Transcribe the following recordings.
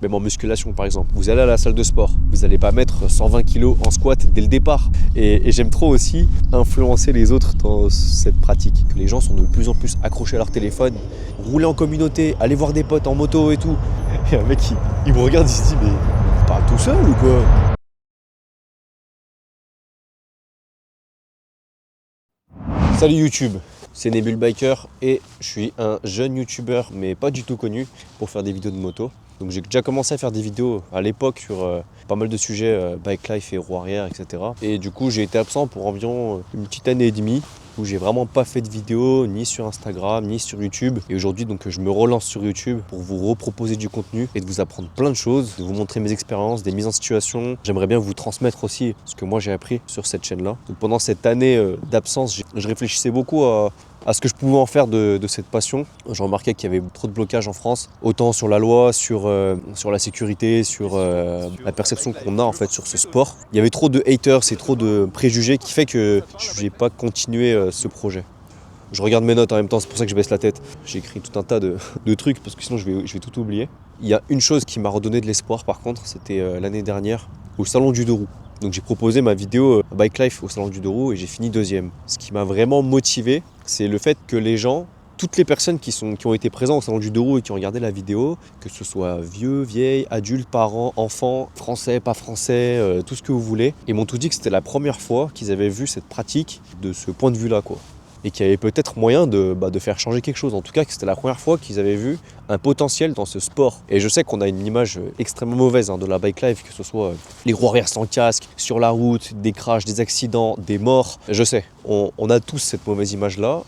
même en musculation par exemple. Vous allez à la salle de sport, vous n'allez pas mettre 120 kg en squat dès le départ. Et j'aime trop aussi influencer les autres dans cette pratique. Que les gens sont de plus en plus accrochés à leur téléphone, rouler en communauté, aller voir des potes en moto et tout. Et un mec, il me regarde, il se dit, mais il parle tout seul ou quoi? Salut YouTube, c'est Nebul Biker et je suis un jeune YouTuber mais pas du tout connu pour faire des vidéos de moto. Donc j'ai déjà commencé à faire des vidéos à l'époque sur pas mal de sujets, bike life et roue arrière, etc. Et du coup j'ai été absent pour environ une petite année et demie où j'ai vraiment pas fait de vidéos ni sur Instagram ni sur YouTube. Et aujourd'hui donc je me relance sur YouTube pour vous reproposer du contenu et de vous apprendre plein de choses, de vous montrer mes expériences, des mises en situation. J'aimerais bien vous transmettre aussi ce que moi j'ai appris sur cette chaîne-là. Donc pendant cette année d'absence, je réfléchissais beaucoup à ce que je pouvais en faire de cette passion. J'ai remarqué qu'il y avait trop de blocages en France, autant sur la loi, sur la sécurité, sur la perception qu'on a en fait sur ce sport. Il y avait trop de haters et trop de préjugés qui fait que je n'ai pas continué ce projet. Je regarde mes notes en même temps, c'est pour ça que je baisse la tête. J'ai écrit tout un tas de trucs parce que sinon je vais tout oublier. Il y a une chose qui m'a redonné de l'espoir par contre, c'était l'année dernière au salon du deux roues. Donc j'ai proposé ma vidéo Bike Life au salon du deux roues et j'ai fini deuxième. Ce qui m'a vraiment motivé, c'est le fait que les gens, toutes les personnes qui ont été présentes au salon du deux roues et qui ont regardé la vidéo, que ce soit vieux, vieilles, adultes, parents, enfants, français, pas français, tout ce que vous voulez, ils m'ont tous dit que c'était la première fois qu'ils avaient vu cette pratique de ce point de vue-là, quoi. Et qu'il y avait peut-être moyen de faire changer quelque chose. En tout cas, que c'était la première fois qu'ils avaient vu un potentiel dans ce sport. Et je sais qu'on a une image extrêmement mauvaise de la bike life, que ce soit les roues arrière sans casque, sur la route, des crashs, des accidents, des morts. Je sais, on a tous cette mauvaise image-là.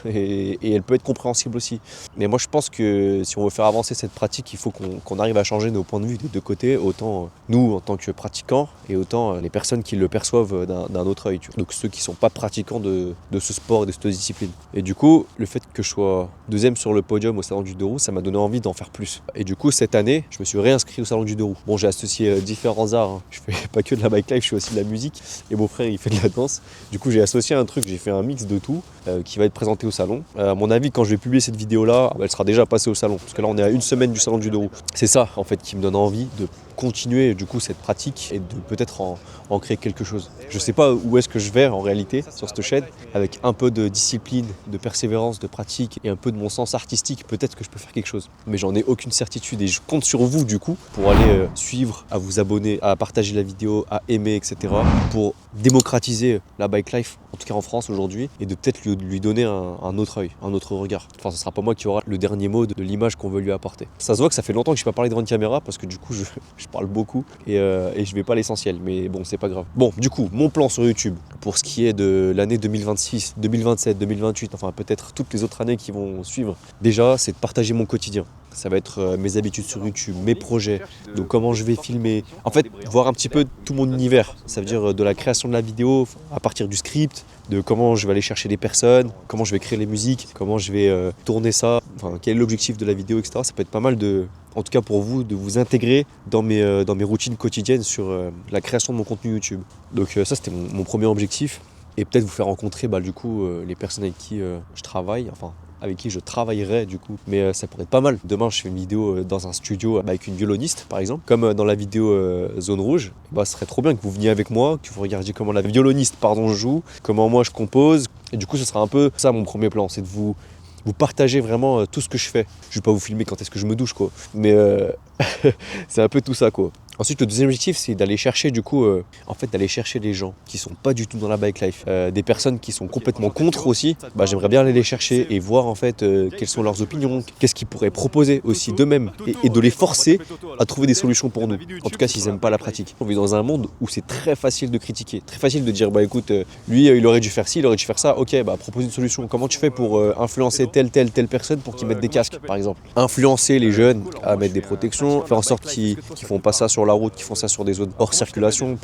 Et elle peut être compréhensible aussi. Mais moi je pense que si on veut faire avancer cette pratique, il faut qu'on arrive à changer nos points de vue des deux côtés, autant nous en tant que pratiquants et autant les personnes qui le perçoivent d'un autre œil. Donc ceux qui ne sont pas pratiquants de ce sport et de cette discipline. Et du coup, le fait que je sois deuxième sur le podium au salon du deux roues, ça m'a donné envie d'en faire plus. Et du coup cette année, je me suis réinscrit au salon du deux roues. Bon, j'ai associé différents arts. Je fais pas que de la bike life, je fais aussi de la musique. Et mon frère il fait de la danse. Du coup j'ai associé un truc, j'ai fait un mix de tout qui va être présenté au salon. À mon avis, quand je vais publier cette vidéo-là, elle sera déjà passée au salon. Parce que là, on est à une semaine du salon du deux roues. C'est ça, en fait, qui me donne envie de continuer du coup cette pratique et de peut-être en créer quelque chose. Je sais pas où est-ce que je vais en réalité sur cette chaîne, avec un peu de discipline, de persévérance, de pratique et un peu de mon sens artistique, peut-être que je peux faire quelque chose. Mais j'en ai aucune certitude et je compte sur vous du coup pour aller suivre, à vous abonner, à partager la vidéo, à aimer, etc. pour démocratiser la bike life, en tout cas en France aujourd'hui, et de peut-être lui donner un autre œil, un autre regard. Enfin, ce sera pas moi qui aura le dernier mot de l'image qu'on veut lui apporter. Ça se voit que ça fait longtemps que je n'ai pas parlé devant une caméra parce que du coup je parle beaucoup et je vais pas l'essentiel, mais bon, c'est pas grave. Bon, du coup, mon plan sur YouTube pour ce qui est de l'année 2026, 2027, 2028, enfin peut-être toutes les autres années qui vont suivre, déjà, c'est de partager mon quotidien. Ça va être mes habitudes sur YouTube, mes projets, donc comment je vais filmer. En fait, voir un petit peu tout mon univers. Ça veut dire de la création de la vidéo à partir du script, de comment je vais aller chercher les personnes, comment je vais créer les musiques, comment je vais tourner ça, enfin, quel est l'objectif de la vidéo, etc. Ça peut être pas mal en tout cas pour vous, de vous intégrer dans mes routines quotidiennes sur la création de mon contenu YouTube. Donc ça, c'était mon premier objectif. Et peut-être vous faire rencontrer du coup les personnes avec qui je travaille, enfin avec qui je travaillerai du coup. Mais ça pourrait être pas mal. Demain, je fais une vidéo dans un studio avec une violoniste, par exemple. Comme dans la vidéo Zone Rouge. Ce serait trop bien que vous veniez avec moi, que vous regardiez comment la violoniste joue, comment moi je compose. Et du coup, ce sera un peu ça mon premier plan, c'est de vous partager vraiment tout ce que je fais. Je vais pas vous filmer quand est-ce que je me douche, quoi. Mais c'est un peu tout ça, quoi. Ensuite, le deuxième objectif, c'est d'aller chercher du coup, d'aller chercher les gens qui sont pas du tout dans la bike life, des personnes qui sont complètement contre aussi. J'aimerais bien aller les chercher et voir en fait quelles sont leurs opinions, qu'est-ce qu'ils pourraient proposer aussi d'eux-mêmes et de les forcer à trouver des solutions pour nous. En tout cas, s'ils n'aiment pas la pratique. On vit dans un monde où c'est très facile de critiquer, très facile de dire écoute, lui il aurait dû faire ci, il aurait dû faire ça. Ok, propose une solution. Comment tu fais pour influencer telle personne pour qu'ils mettent des casques, par exemple. Influencer les jeunes à mettre des protections, faire en sorte qu'ils font pas ça sur la route, qu'ils font ça sur des zones hors circulation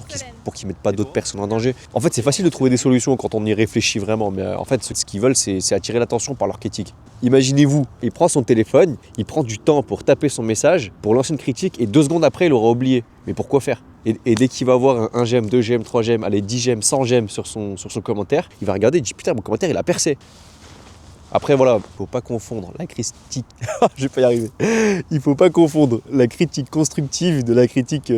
pour qu'ils mettent pas d'autres personnes en danger. En fait, c'est facile de trouver des solutions quand on y réfléchit vraiment, mais en fait, ce qu'ils veulent, c'est attirer l'attention par leur critique. Imaginez-vous, il prend son téléphone, il prend du temps pour taper son message, pour lancer une critique, et 2 secondes après, il aura oublié. Mais pourquoi faire ? Et dès qu'il va avoir un j'aime, 2 j'aime, 3 j'aime, allez 10 j'aime, 100 j'aime sur son commentaire, il va regarder et il dit putain, mon commentaire il a percé. Après voilà, faut pas confondre la critique, je vais pas y arriver. Il faut pas confondre la critique constructive de la critique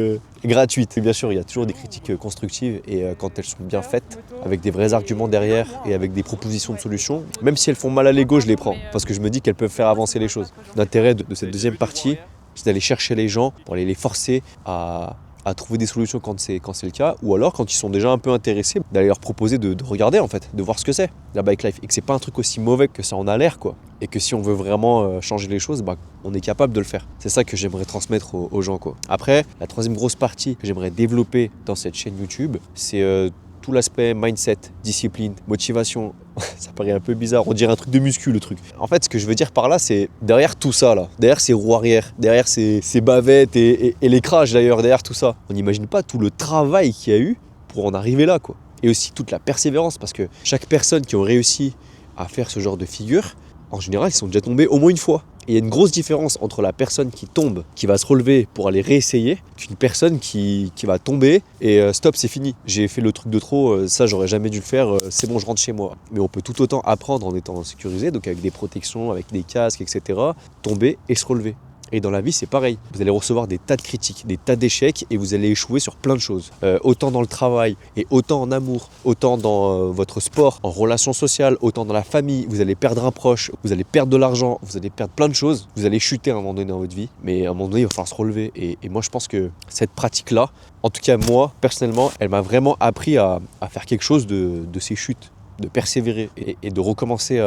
gratuite. Et bien sûr, il y a toujours des critiques constructives et quand elles sont bien faites, avec des vrais arguments derrière et avec des propositions de solutions, même si elles font mal à l'ego, je les prends parce que je me dis qu'elles peuvent faire avancer les choses. L'intérêt de cette deuxième partie, c'est d'aller chercher les gens pour aller les forcer à trouver des solutions quand c'est le cas, ou alors quand ils sont déjà un peu intéressés, d'aller leur proposer de regarder en fait, de voir ce que c'est la bike life, et que c'est pas un truc aussi mauvais que ça en a l'air quoi, et que si on veut vraiment changer les choses, on est capable de le faire. C'est ça que j'aimerais transmettre aux gens quoi. Après, la troisième grosse partie que j'aimerais développer dans cette chaîne YouTube, c'est tout l'aspect mindset, discipline, motivation. Ça paraît un peu bizarre, on dirait un truc de muscu le truc. En fait, ce que je veux dire par là, c'est derrière tout ça là, derrière ces roues arrière, derrière ces bavettes et les crashs d'ailleurs, derrière tout ça, on n'imagine pas tout le travail qu'il y a eu pour en arriver là quoi. Et aussi toute la persévérance, parce que chaque personne qui a réussi à faire ce genre de figure, en général, ils sont déjà tombés au moins une fois. Et il y a une grosse différence entre la personne qui tombe, qui va se relever pour aller réessayer, qu'une personne qui va tomber et stop, c'est fini. J'ai fait le truc de trop, ça j'aurais jamais dû le faire, c'est bon, je rentre chez moi. Mais on peut tout autant apprendre en étant sécurisé, donc avec des protections, avec des casques, etc. Tomber et se relever. Et dans la vie, c'est pareil. Vous allez recevoir des tas de critiques, des tas d'échecs et vous allez échouer sur plein de choses. Autant dans le travail et autant en amour, autant dans votre sport, en relations sociales, autant dans la famille. Vous allez perdre un proche, vous allez perdre de l'argent, vous allez perdre plein de choses. Vous allez chuter à un moment donné dans votre vie. Mais à un moment donné, il va falloir se relever. Et moi, je pense que cette pratique-là, en tout cas moi, personnellement, elle m'a vraiment appris à faire quelque chose de ces chutes, de persévérer et de recommencer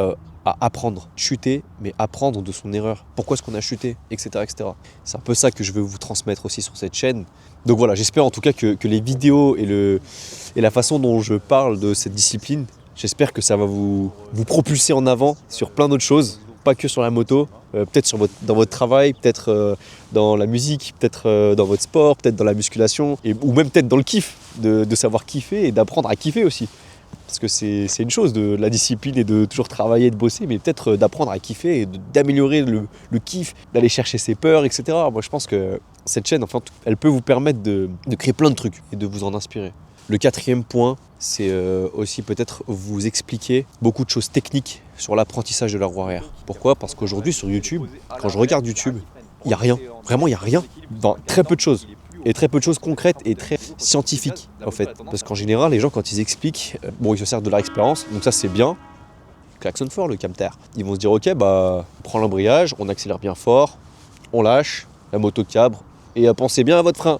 à apprendre, chuter, mais apprendre de son erreur. Pourquoi est-ce qu'on a chuté, etc., etc. C'est un peu ça que je veux vous transmettre aussi sur cette chaîne. Donc voilà, j'espère en tout cas que les vidéos et la façon dont je parle de cette discipline, j'espère que ça va vous propulser en avant sur plein d'autres choses, pas que sur la moto, peut-être dans votre travail, peut-être dans la musique, peut-être dans votre sport, peut-être dans la musculation, ou même peut-être dans le kiff, de savoir kiffer et d'apprendre à kiffer aussi. Parce que c'est une chose de la discipline et de toujours travailler, de bosser, mais peut-être d'apprendre à kiffer et d'améliorer le kiff, d'aller chercher ses peurs, etc. Moi, je pense que cette chaîne, enfin, elle peut vous permettre de créer plein de trucs et de vous en inspirer. Le quatrième point, c'est aussi peut-être vous expliquer beaucoup de choses techniques sur l'apprentissage de la roue arrière. Pourquoi ? Parce qu'aujourd'hui, sur YouTube, quand je regarde YouTube, il n'y a rien. Vraiment, il n'y a rien. Dans très peu de choses. Et très peu de choses concrètes et très scientifiques en fait. Parce qu'en général, les gens quand ils expliquent, ils se servent de leur expérience, donc ça c'est bien. Klaxon fort le camter. Ils vont se dire ok, on prend l'embrayage, on accélère bien fort, on lâche, la moto cabre, et pensez bien à votre frein.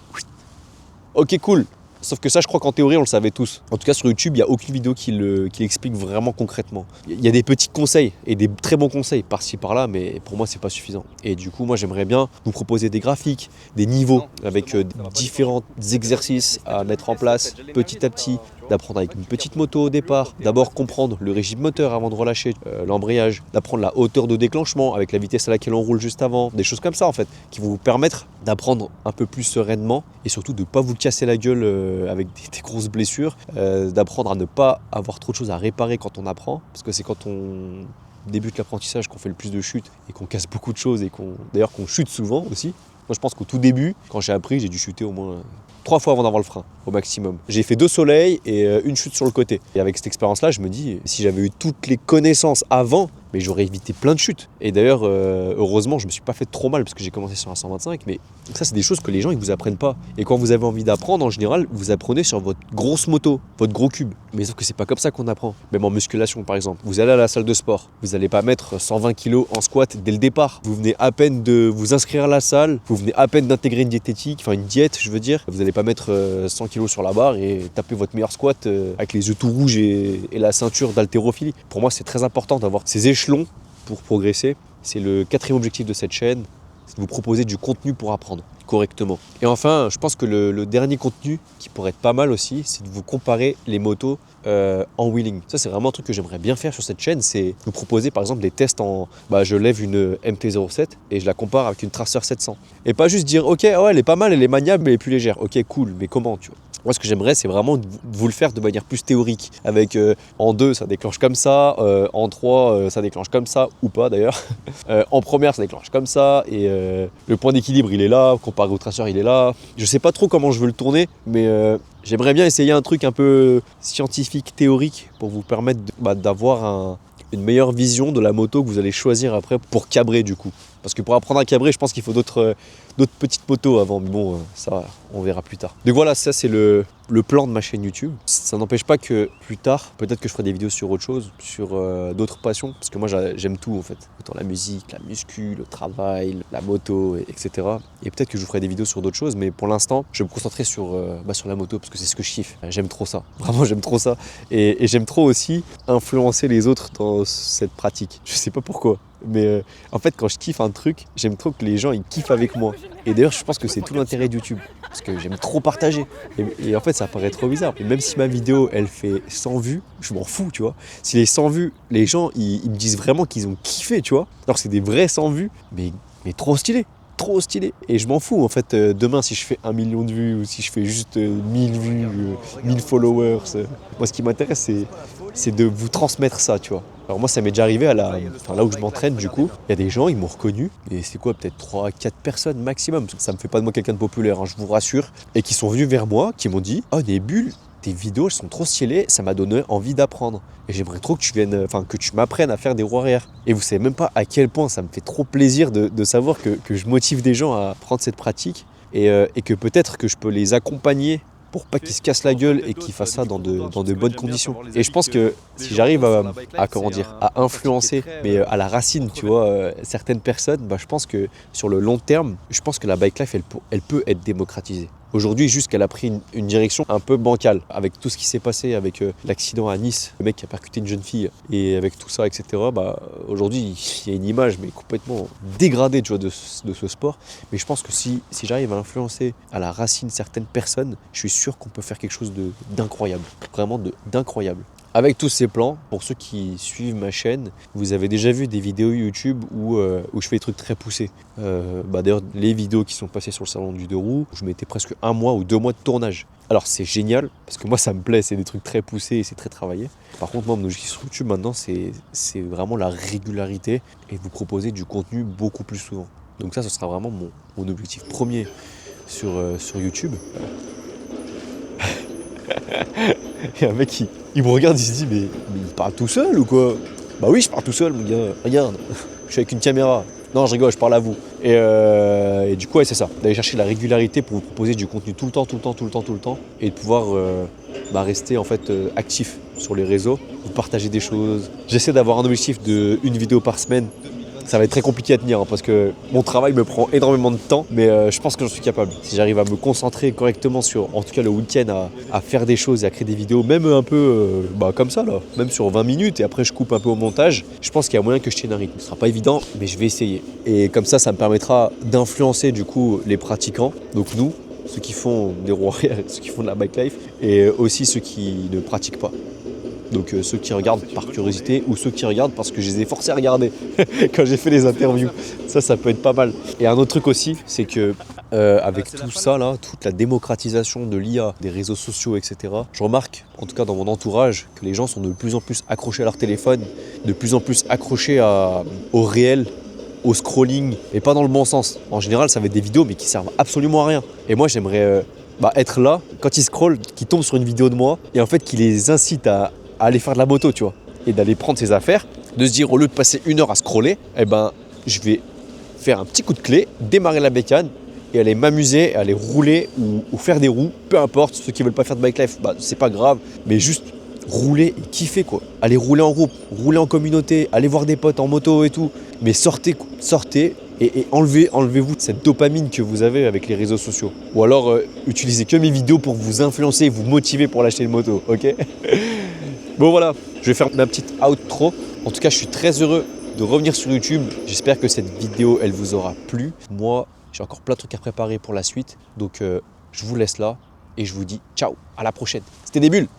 Ok cool. Sauf que ça, je crois qu'en théorie, on le savait tous. En tout cas, sur YouTube, il n'y a aucune vidéo qui l'explique vraiment concrètement. Il y a des petits conseils et des très bons conseils par-ci, par-là, mais pour moi, c'est pas suffisant. Et du coup, moi, j'aimerais bien vous proposer des graphiques, des niveaux avec différents exercices à mettre en place petit à petit, d'apprendre avec une petite moto au départ, d'abord comprendre le régime moteur avant de relâcher l'embrayage, d'apprendre la hauteur de déclenchement avec la vitesse à laquelle on roule juste avant, des choses comme ça en fait, qui vont vous permettre d'apprendre un peu plus sereinement et surtout de ne pas vous casser la gueule avec des grosses blessures, d'apprendre à ne pas avoir trop de choses à réparer quand on apprend, parce que c'est quand on débute l'apprentissage qu'on fait le plus de chutes et qu'on casse beaucoup de choses et qu'on chute souvent aussi. Moi je pense qu'au tout début, quand j'ai appris, j'ai dû chuter au moins 3 fois avant d'avoir le frein, au maximum. J'ai fait 2 soleils et une chute sur le côté. Et avec cette expérience-là, je me dis, si j'avais eu toutes les connaissances avant, mais j'aurais évité plein de chutes. Et d'ailleurs, heureusement, je me suis pas fait trop mal parce que j'ai commencé sur un 125, mais ça, c'est des choses que les gens, ils vous apprennent pas. Et quand vous avez envie d'apprendre, en général, vous apprenez sur votre grosse moto, votre gros cube. Mais sauf que c'est pas comme ça qu'on apprend. Même en musculation, par exemple. Vous allez à la salle de sport, vous n'allez pas mettre 120 kg en squat dès le départ. Vous venez à peine de vous inscrire à la salle, vous venez à peine d'intégrer une diététique, enfin une diète, je veux dire. Vous n'allez pas mettre 100 kg sur la barre et taper votre meilleur squat avec les yeux tout rouges et la ceinture d'haltérophilie. Pour moi, c'est très important d'avoir ces échelons pour progresser. C'est le 4e objectif de cette chaîne, c'est de vous proposer du contenu pour apprendre correctement. Et enfin, je pense que le dernier contenu qui pourrait être pas mal aussi, c'est de vous comparer les motos en wheeling. Ça, c'est vraiment un truc que j'aimerais bien faire sur cette chaîne, c'est vous proposer par exemple des tests en... je lève une MT-07 et je la compare avec une Tracer 700. Et pas juste dire, ok, ouais, elle est pas mal, elle est maniable, mais elle est plus légère. Ok, cool, mais comment, tu vois ? Moi, ce que j'aimerais, c'est vraiment de vous le faire de manière plus théorique. Avec en 2, ça déclenche comme ça. En 3, ça déclenche comme ça. Ou pas, d'ailleurs. En première, ça déclenche comme ça. Et le point d'équilibre, il est là. Comparé au Tracer, il est là. Je sais pas trop comment je veux le tourner. Mais j'aimerais bien essayer un truc un peu scientifique, théorique. Pour vous permettre d'avoir une meilleure vision de la moto que vous allez choisir après pour cabrer du coup. Parce que pour apprendre à cabrer, je pense qu'il faut d'autres petites motos avant. Mais bon, ça, on verra plus tard. Donc voilà, ça c'est le plan de ma chaîne YouTube. Ça n'empêche pas que plus tard, peut-être que je ferai des vidéos sur autre chose, sur d'autres passions. Parce que moi, j'aime tout en fait. Autant la musique, la muscu, le travail, la moto, etc. Et peut-être que je vous ferai des vidéos sur d'autres choses. Mais pour l'instant, je vais me concentrer sur la moto parce que c'est ce que je kiffe. J'aime trop ça. Vraiment, j'aime trop ça. Et j'aime trop aussi influencer les autres dans cette pratique. Je sais pas pourquoi. Mais en fait, quand je kiffe un truc, j'aime trop que les gens ils kiffent avec moi. Et d'ailleurs, je pense que c'est tout l'intérêt de YouTube. Parce que j'aime trop partager. Et en fait, ça paraît trop bizarre. Et même si ma vidéo, elle fait 100 vues, je m'en fous, tu vois. Si les 100 vues, les gens, ils me disent vraiment qu'ils ont kiffé, tu vois. Alors c'est des vrais 100 vues, mais trop stylé. Trop stylé. Et je m'en fous, en fait, demain, si je fais 1 million de vues ou si je fais juste 1000 vues, 1000 followers. Moi, ce qui m'intéresse, c'est de vous transmettre ça, tu vois. Alors moi, ça m'est déjà arrivé là où je m'entraîne, du coup. Il y a des gens, ils m'ont reconnu. Et c'est quoi, peut-être 3, 4 personnes maximum. Ça me fait pas de moi quelqu'un de populaire, hein, je vous rassure. Et qui sont venus vers moi, qui m'ont dit « Oh, Nébul, tes vidéos, elles sont trop stylées, ça m'a donné envie d'apprendre. Et j'aimerais trop que que tu m'apprennes à faire des roues arrière. » Et vous savez même pas à quel point ça me fait trop plaisir de savoir que je motive des gens à prendre cette pratique et que peut-être que je peux les accompagner pour pas qu'ils se cassent la gueule et qu'ils fassent ça dans de bonnes conditions. Et je pense que si j'arrive à influencer, mais à la racine, tu vois, certaines personnes, je pense que sur le long terme, je pense que la bike life, elle peut être démocratisée. Aujourd'hui, juste qu'elle a pris une direction un peu bancale, avec tout ce qui s'est passé, avec l'accident à Nice, le mec qui a percuté une jeune fille, et avec tout ça, etc. Aujourd'hui, il y a une image mais complètement dégradée, tu vois, de ce sport. Mais je pense que si j'arrive à influencer à la racine certaines personnes, je suis sûr qu'on peut faire quelque chose d'incroyable, vraiment d'incroyable. Avec tous ces plans, pour ceux qui suivent ma chaîne, vous avez déjà vu des vidéos YouTube où je fais des trucs très poussés. D'ailleurs, les vidéos qui sont passées sur le salon du 2 roues, je mettais presque 1 mois ou 2 mois de tournage. Alors c'est génial, parce que moi ça me plaît, c'est des trucs très poussés et c'est très travaillé. Par contre, moi, mon objectif sur YouTube maintenant, c'est vraiment la régularité et vous proposer du contenu beaucoup plus souvent. Donc ça, ce sera vraiment mon objectif premier sur YouTube. Et un mec, il me regarde, il se dit, mais il parle tout seul ou quoi? Bah oui, je parle tout seul, mon gars. Regarde, je suis avec une caméra. Non, je rigole, je parle à vous. Et du coup, ouais, c'est ça. D'aller chercher la régularité pour vous proposer du contenu tout le temps. Et de pouvoir rester en fait actif sur les réseaux, vous partager des choses. J'essaie d'avoir un objectif de 1 vidéo par semaine. Ça va être très compliqué à tenir parce que mon travail me prend énormément de temps, mais je pense que j'en suis capable. Si j'arrive à me concentrer correctement sur, en tout cas le week-end, à faire des choses et à créer des vidéos, même un peu comme ça, là, même sur 20 minutes, et après je coupe un peu au montage, je pense qu'il y a moyen que je tienne un rythme. Ce ne sera pas évident, mais je vais essayer. Et comme ça me permettra d'influencer du coup les pratiquants, donc nous, ceux qui font des roues arrière, ceux qui font de la bike life, et aussi ceux qui ne pratiquent pas. Donc ceux qui regardent par curiosité ou ceux qui regardent parce que je les ai forcés à regarder quand j'ai fait les interviews. Ça peut être pas mal. Et un autre truc aussi, c'est que avec tout ça, là, toute la démocratisation de l'IA, des réseaux sociaux, etc., je remarque, en tout cas dans mon entourage, que les gens sont de plus en plus accrochés à leur téléphone, de plus en plus accrochés au réel, au scrolling, et pas dans le bon sens. En général, ça va être des vidéos mais qui servent absolument à rien. Et moi, j'aimerais être là, quand ils scrollent, qu'ils tombent sur une vidéo de moi, et en fait, qui les incite à aller faire de la moto, tu vois, et d'aller prendre ses affaires, de se dire au lieu de passer 1 heure à scroller, je vais faire un petit coup de clé, démarrer la bécane et aller m'amuser, aller rouler ou faire des roues, peu importe. Ceux qui veulent pas faire de bike life, c'est pas grave, mais juste rouler et kiffer, quoi. Aller rouler en groupe, rouler en communauté, aller voir des potes en moto et tout, mais sortez et enlevez-vous cette dopamine que vous avez avec les réseaux sociaux. Ou alors utilisez que mes vidéos pour vous influencer, vous motiver pour l'acheter une moto, ok? Bon voilà, je vais faire ma petite outro. En tout cas, je suis très heureux de revenir sur YouTube. J'espère que cette vidéo, elle vous aura plu. Moi, j'ai encore plein de trucs à préparer pour la suite. Donc, je vous laisse là et je vous dis ciao, à la prochaine. C'était Nébul.